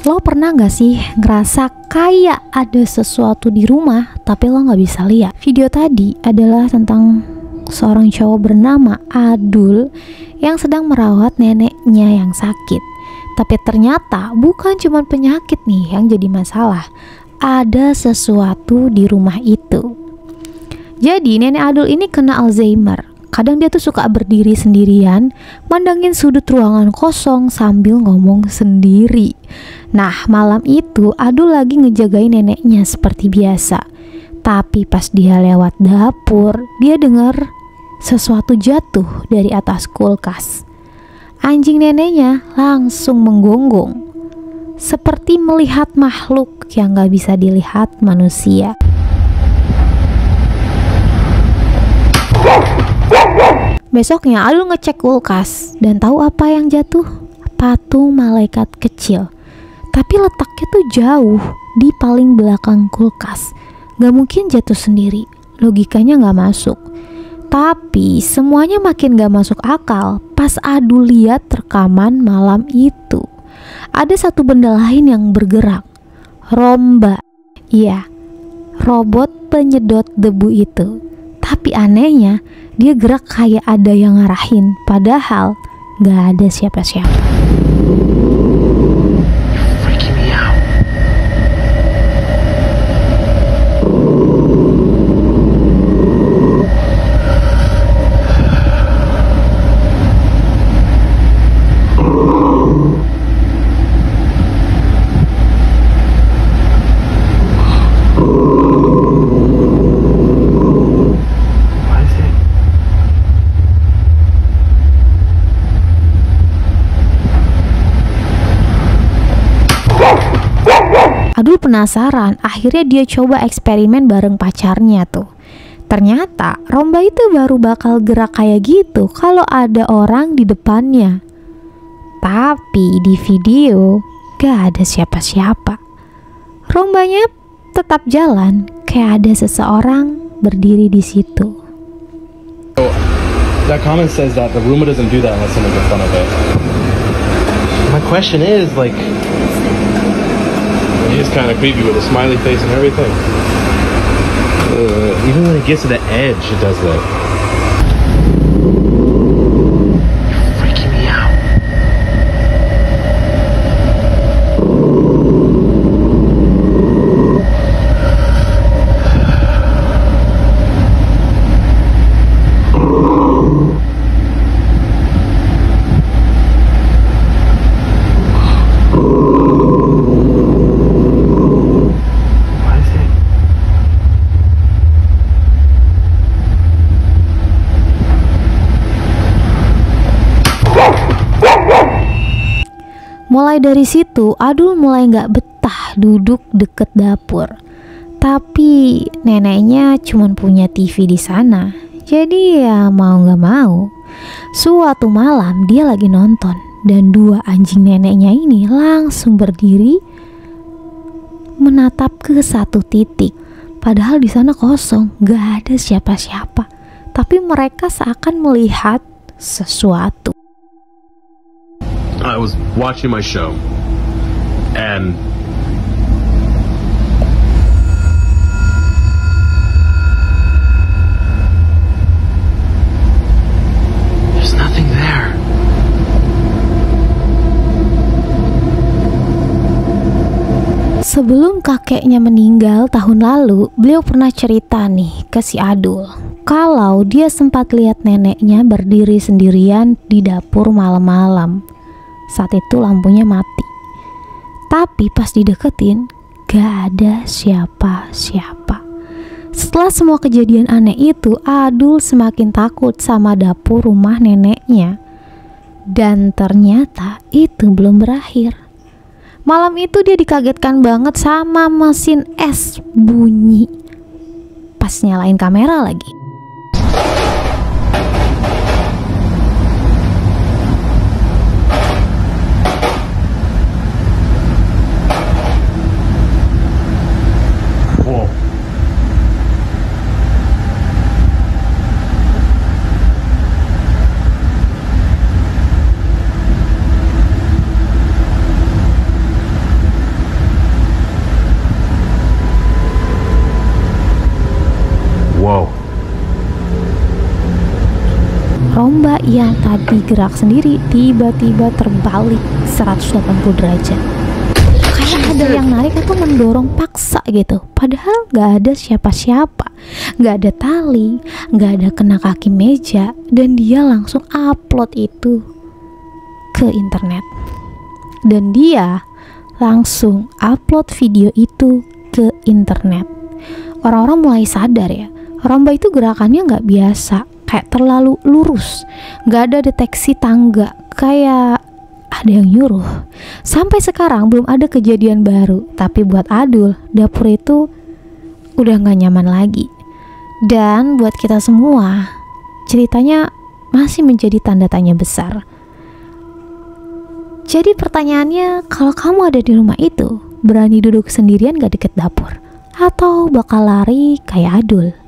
Lo pernah gak sih ngerasa kayak ada sesuatu di rumah tapi lo gak bisa lihat? Video tadi adalah tentang seorang cowok bernama Adul yang sedang merawat neneknya yang sakit. Tapi ternyata bukan cuma penyakit nih yang jadi masalah, ada sesuatu di rumah itu. Jadi nenek Adul ini kena Alzheimer. Kadang dia tuh suka berdiri sendirian, mandangin sudut ruangan kosong sambil ngomong sendiri. Nah, malam itu Adul lagi ngejagain neneknya seperti biasa. Tapi pas dia lewat dapur, dia dengar sesuatu jatuh dari atas kulkas. Anjing neneknya langsung menggonggong, seperti melihat makhluk yang gak bisa dilihat manusia. Besoknya Adul ngecek kulkas dan tahu apa yang jatuh? Patung malaikat kecil. Tapi letaknya tuh jauh di paling belakang kulkas. Gak mungkin jatuh sendiri, logikanya gak masuk. Tapi semuanya makin gak masuk akal pas Adul lihat rekaman malam itu. Ada satu benda lain yang bergerak. Romba. Iya, robot penyedot debu itu. Tapi anehnya, dia gerak kayak ada yang ngarahin, padahal gak ada siapa-siapa. Adul penasaran, akhirnya dia coba eksperimen bareng pacarnya tuh. Ternyata Romba itu baru bakal gerak kayak gitu kalau ada orang di depannya. Tapi di video gak ada siapa-siapa. Rombanya tetap jalan kayak ada seseorang berdiri di situ. So, that comment says that the Roomba doesn't do that unless someone gets fun of it. My question is, like, he's kind of creepy with a smiley face and everything. Even when it gets to the edge, it does that. You're freaking me out. Mulai dari situ, Adul mulai gak betah duduk deket dapur. Tapi neneknya cuma punya TV di sana, jadi ya mau gak mau. Suatu malam dia lagi nonton dan dua anjing neneknya ini langsung berdiri menatap ke satu titik. Padahal di sana kosong, gak ada siapa-siapa. Tapi mereka seakan melihat sesuatu. I was watching my show, and there's nothing there. Sebelum kakeknya meninggal tahun lalu, beliau pernah cerita nih ke si Adul kalau dia sempat lihat neneknya berdiri sendirian di dapur malam-malam. Saat itu lampunya mati. Tapi pas dideketin, gak ada siapa-siapa. Setelah semua kejadian aneh itu, Adul semakin takut sama dapur rumah neneknya. Dan ternyata itu belum berakhir. Malam itu dia dikagetkan banget sama mesin es bunyi. Pas nyalain kamera lagi. Romba yang tadi gerak sendiri tiba-tiba terbalik 180 derajat. Kayak ada yang narik atau mendorong paksa gitu. Padahal gak ada siapa-siapa, gak ada tali, gak ada kena kaki meja, dan dia langsung upload itu ke internet. Dan dia langsung upload video itu ke internet. Orang-orang mulai sadar ya, Romba itu gerakannya gak biasa, kayak terlalu lurus, gak ada deteksi tangga, kayak ada yang nyuruh. Sampai sekarang belum ada kejadian baru, tapi buat Adul, dapur itu udah gak nyaman lagi. Dan buat kita semua, ceritanya masih menjadi tanda tanya besar. Jadi pertanyaannya, kalau kamu ada di rumah itu, berani duduk sendirian gak deket dapur? Atau bakal lari kayak Adul?